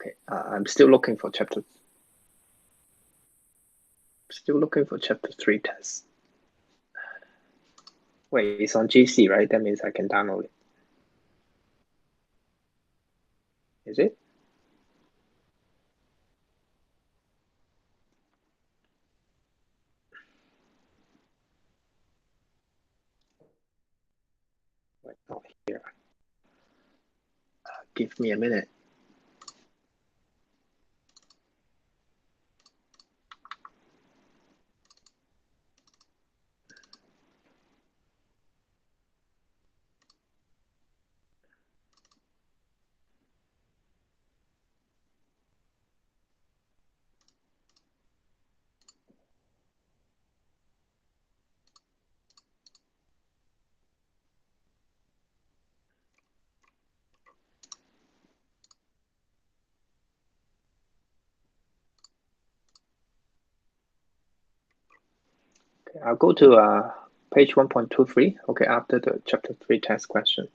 Okay, I'm still looking for chapter 3 test. Wait, it's on GC, right? That means I can download it. Is it? Wait, not here. Give me a minute. Okay, I'll go to page 1.23. Okay, after the chapter 3 test question.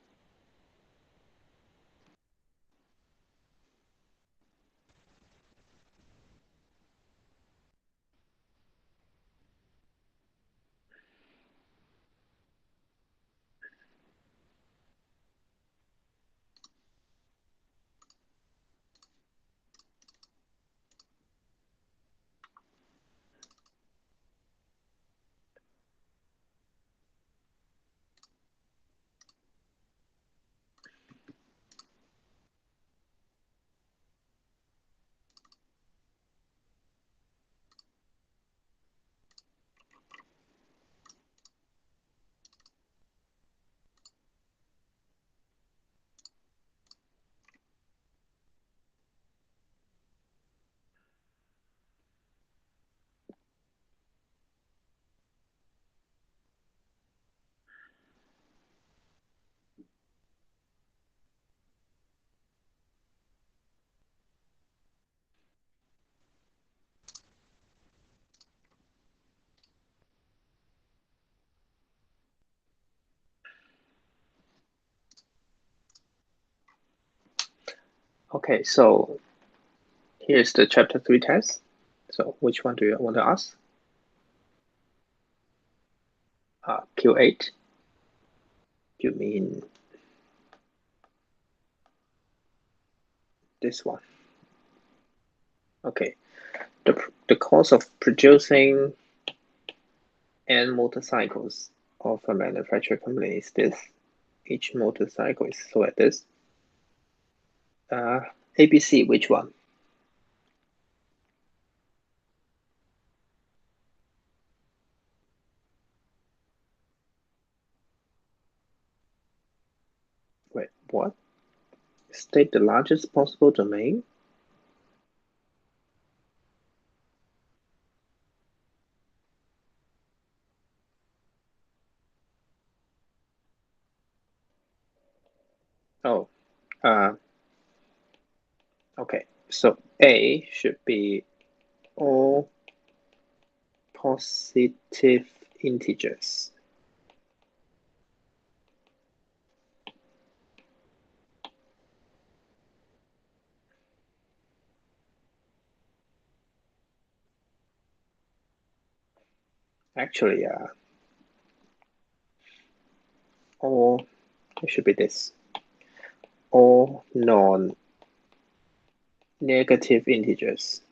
Okay, so here's the chapter 3 test. So which one do you want to ask? Q8. You mean this one? Okay. The cost of producing N motorcycles of a manufacturer company is this. Each motorcycle is sold at this. ABC, which one? Wait, what? State the largest possible domain? Oh, okay. So A should be all positive integers. Actually, all it should be this. All non-negative integers.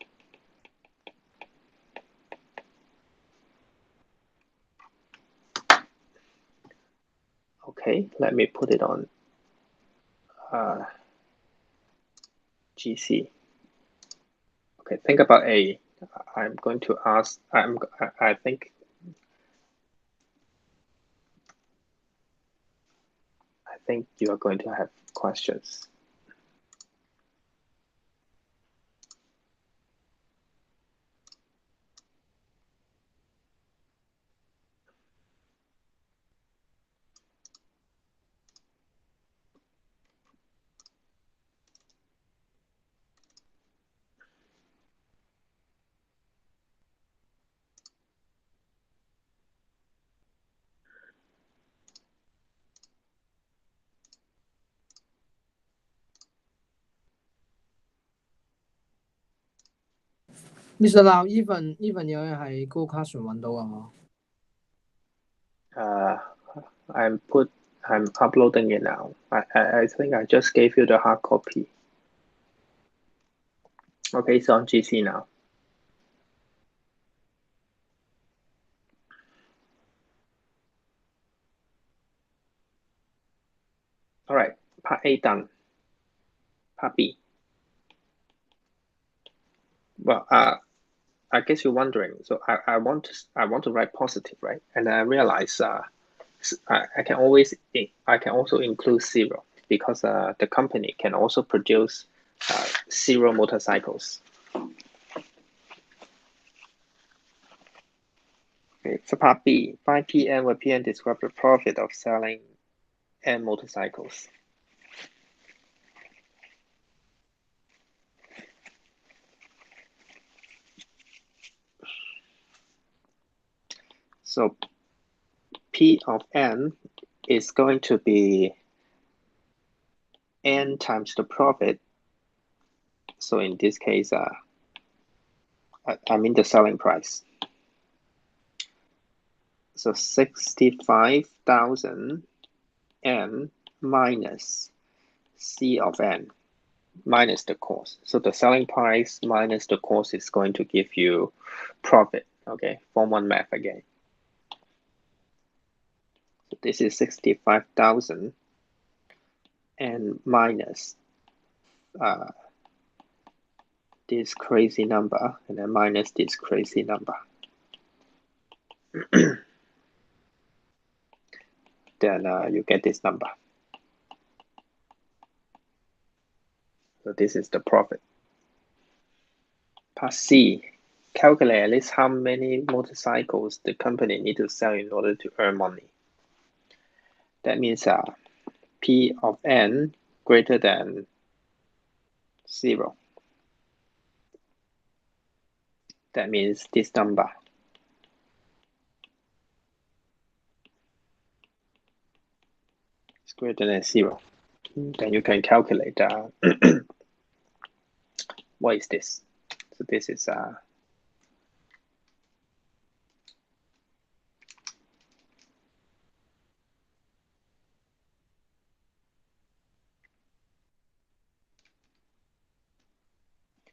Okay, let me put it on GC. Okay, think about A. I'm going to ask. I think you are going to have questions. Mr. Lau even 有人喺 Google Classroom 揾到啊。I'm uploading it now. I think I just gave you the hard copy. Okay, it's on GC now. All right, part A done. Part B. Well, I guess you're wondering. So I want to write positive, right? And I realize I can also include zero because the company can also produce zero motorcycles. Okay, for part B, find PM where PM describe the profit of selling N motorcycles. So P of N is going to be N times the profit. So in this case, I mean the selling price. So 65,000 N minus C of N minus the cost. So the selling price minus the cost is going to give you profit. Okay, form 1 math again. So this is 65,000 and minus this crazy number, and then minus this crazy number. Then you get this number. So this is the profit. Part C, calculate at least how many motorcycles the company need to sell in order to earn money. That means P of N greater than 0. That means this number. Is greater than 0. Then you can calculate what is this. So this is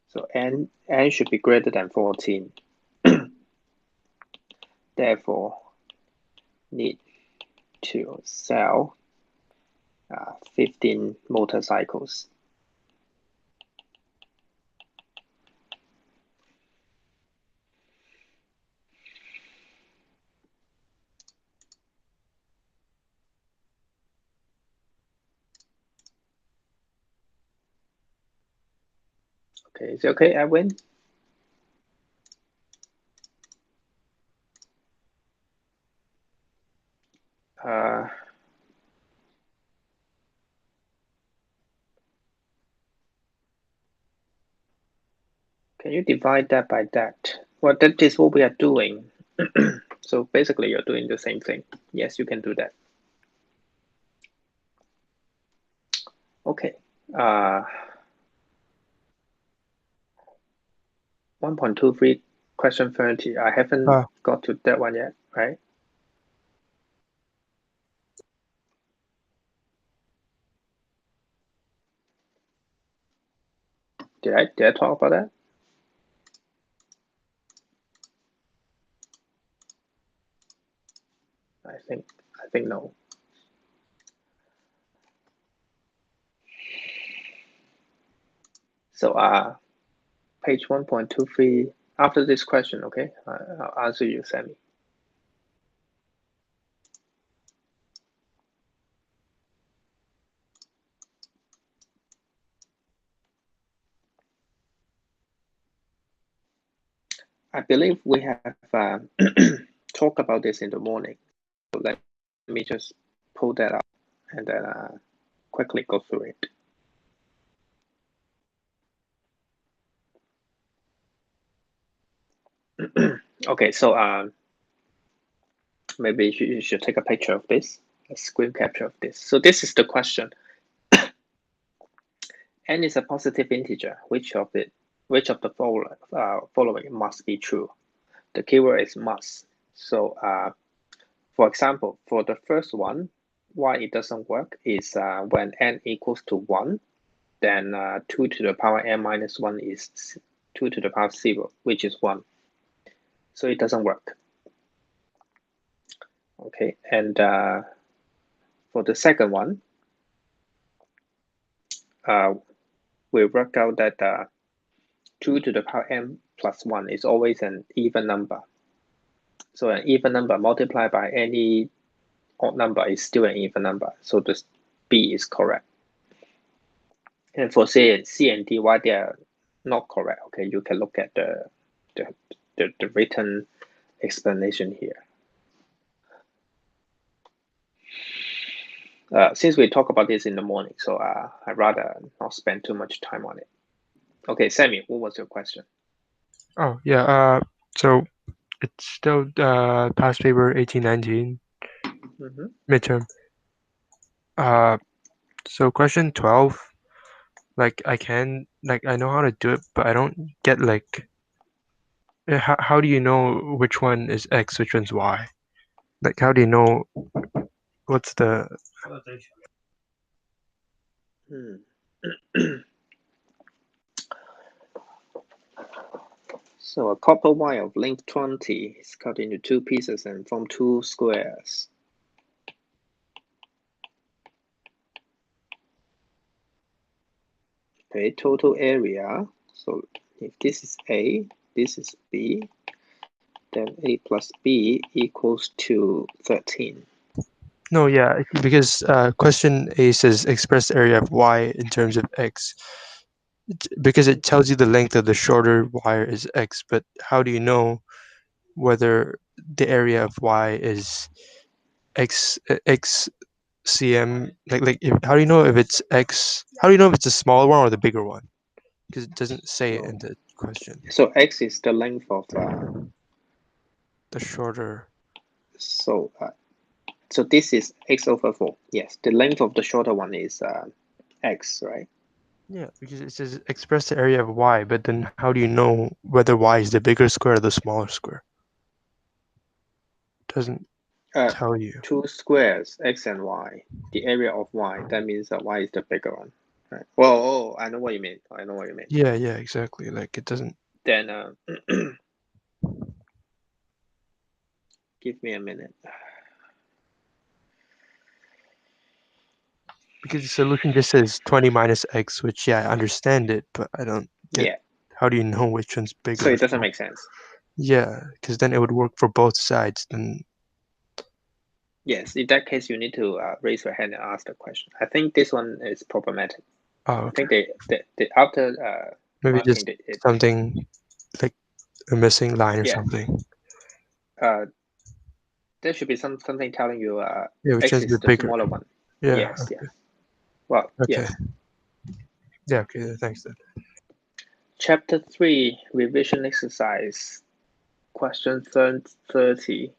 so N should be greater than 14. Therefore, need to sell 15 motorcycles. Okay, is it okay, Edwin? Can you divide that by that? Well, that is what we are doing. So basically, you're doing the same thing. Yes, you can do that. Okay. 1.23 question 30. I haven't got to that one yet, right? Did I talk about that? I think no. So page 1.23, after this question, okay? I'll answer you, Sammy. I believe we have talked about this in the morning. So let me just pull that up and then quickly go through it. Okay, so maybe you should take a picture of this, a screen capture of this. So this is the question. N is a positive integer. Which of it which of the following must be true? The keyword is must. So for example, for the first one, why it doesn't work is when n equals to 1, then 2 to the power n minus 1 is 2 to the power 0, which is 1. So it doesn't work. Okay, and for the second one, we work out that 2 to the power n plus 1 is always an even number. So an even number multiplied by any odd number is still an even number. So this B is correct. And for C and D, why they are not correct, okay, you can look at the written explanation here. Since we talk about this in the morning, so I'd rather not spend too much time on it. Okay, Sammy, what was your question? Oh, yeah. So it's still past paper 1819 midterm. So question 12, like I know how to do it, but I don't get like how do you know which one is X, which one's Y? Like how do you know what's the So a copper wire of length 20 is cut into 2 pieces and form 2 squares. Okay, total area. So if this is A, this is B, then A plus B equals to 13. No, yeah, because question A says express the area of Y in terms of X. Because it tells you the length of the shorter wire is X, but how do you know whether the area of Y is X cm? How do you know if it's X? How do you know if it's the smaller one or the bigger one? Because it doesn't say it in the question. So X is the length of the shorter. So this is X over 4. Yes, the length of the shorter one is X, right? Yeah, because it says express the area of Y, but then how do you know whether Y is the bigger square or the smaller square? It doesn't tell you. 2 squares, X and Y. The area of Y, that means that Y is the bigger one. Right. Well, I know what you mean. Yeah, exactly. Like it doesn't. Then give me a minute. Because the solution just says 20 minus X, which I understand it, but I don't get how do you know which one's bigger? So it doesn't make sense. Yeah, because then it would work for both sides. Then yes, in that case, you need to raise your hand and ask the question. I think this one is problematic. Oh, okay. I think they after maybe just something like a missing line or something. There should be something telling you which X is the bigger. smaller one. Yeah. Yes. Okay. Yeah. Well. Okay. Yes. Yeah. Okay. Thanks. Then. Chapter 3 revision exercise. Question 30.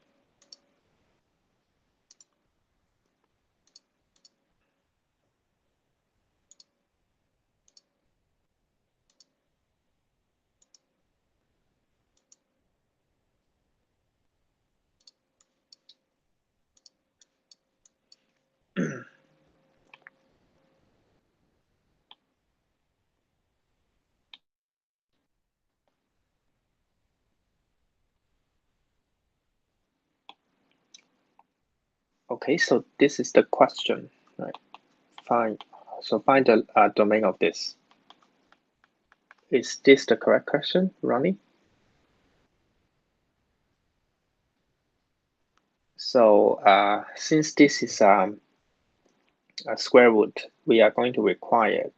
Okay, so this is the question, right? Find the domain of this. Is this the correct question, Ronnie? So since this is a square root, we are going to require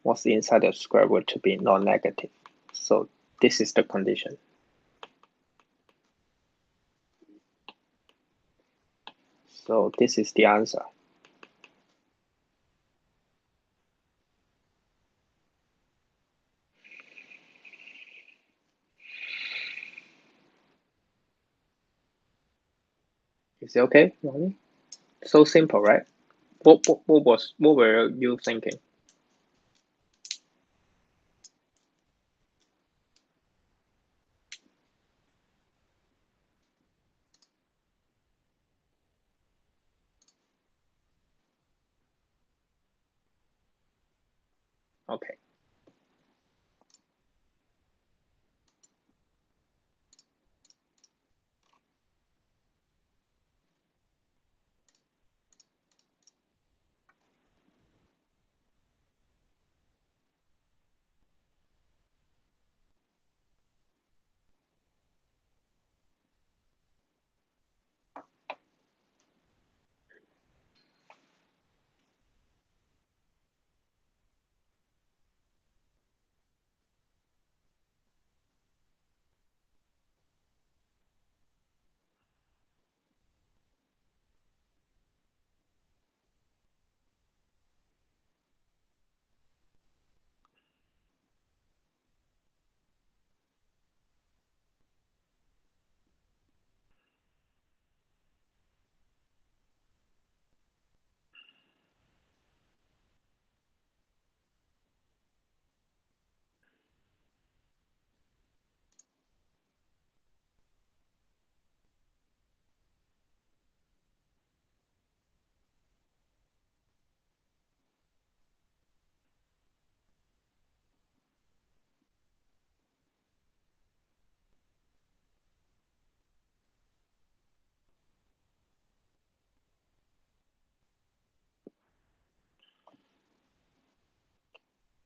what's inside the square root to be non-negative. So this is the condition. So this is the answer. Is it okay, Ronnie? So simple, right? What were you thinking? Okay.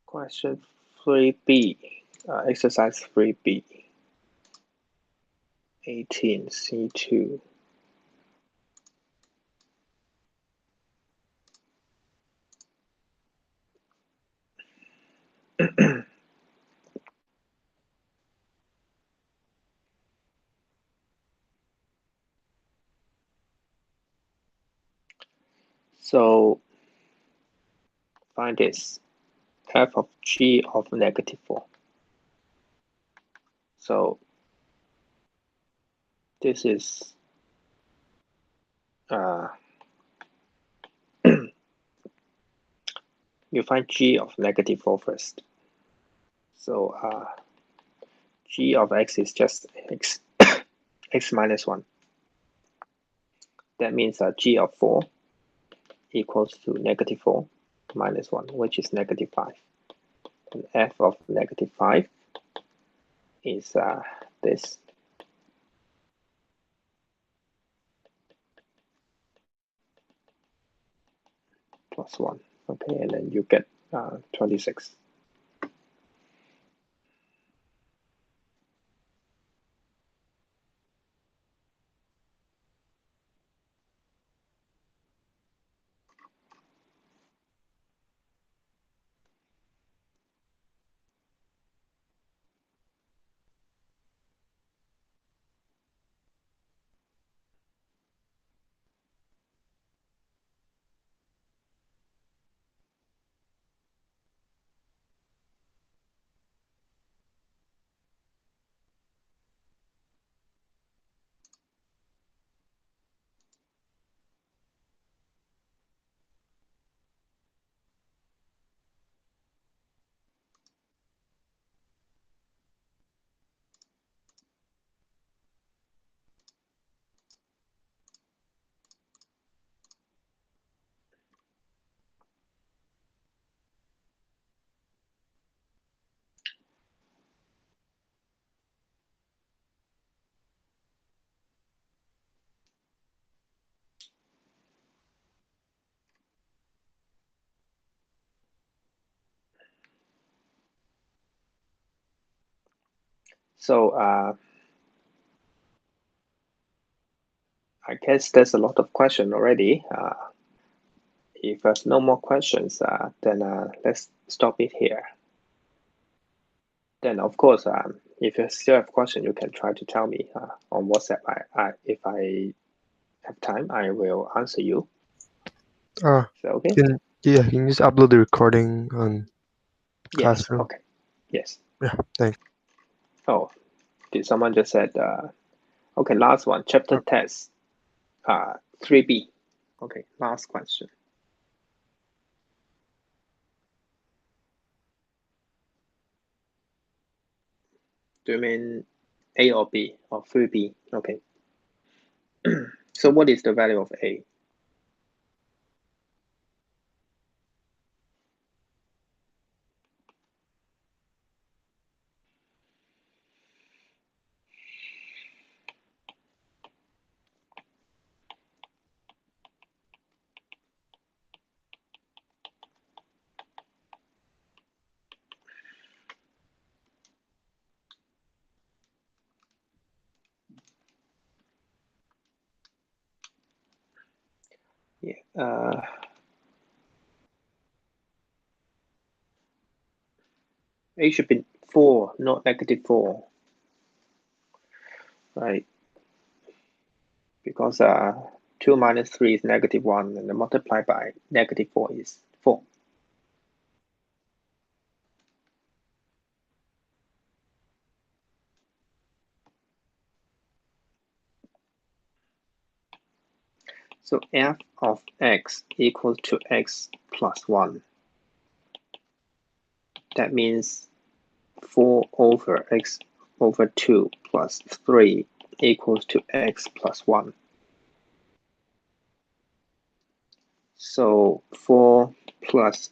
Question 3B, exercise 3B, 18, C2. So find this, f of g of -4. So this is you find g of -4 first. So g of x is just x x minus 1. That means g of 4 equals to -4 minus 1, which is -5. And f of -5 is this. Plus 1. Okay, and then you get 26. So I guess there's a lot of question already. If there's no more questions, then let's stop it here. Then of course, if you still have question, you can try to tell me on WhatsApp. If I have time, I will answer you. Is that okay? Can you just upload the recording on Yes. Classroom? Okay. Yes. Yeah, thanks. Oh, did someone just said? Okay, last one. Chapter test. 3B. Okay, last question. Do you mean A or B or 3B? Okay. So what is the value of A? it should be 4, not -4, right? Because 2 minus 3 is -1, and multiplied by -4 is 4. So f of x equals to x plus 1. That means 4 over x over 2 plus 3 equals to x plus 1. So 4 plus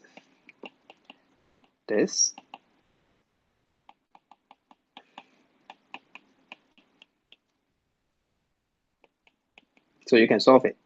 this. So you can solve it.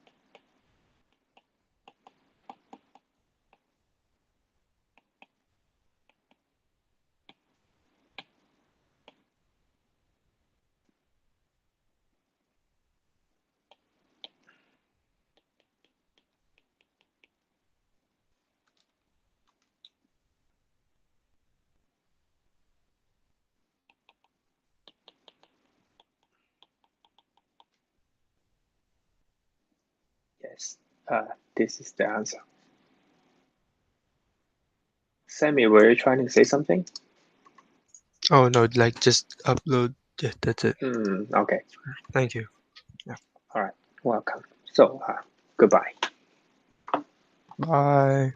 Yes, this is the answer. Sammy, were you trying to say something? Oh no, like just upload. Yeah, that's it. Okay. Thank you. All right. Welcome. So, goodbye. Bye.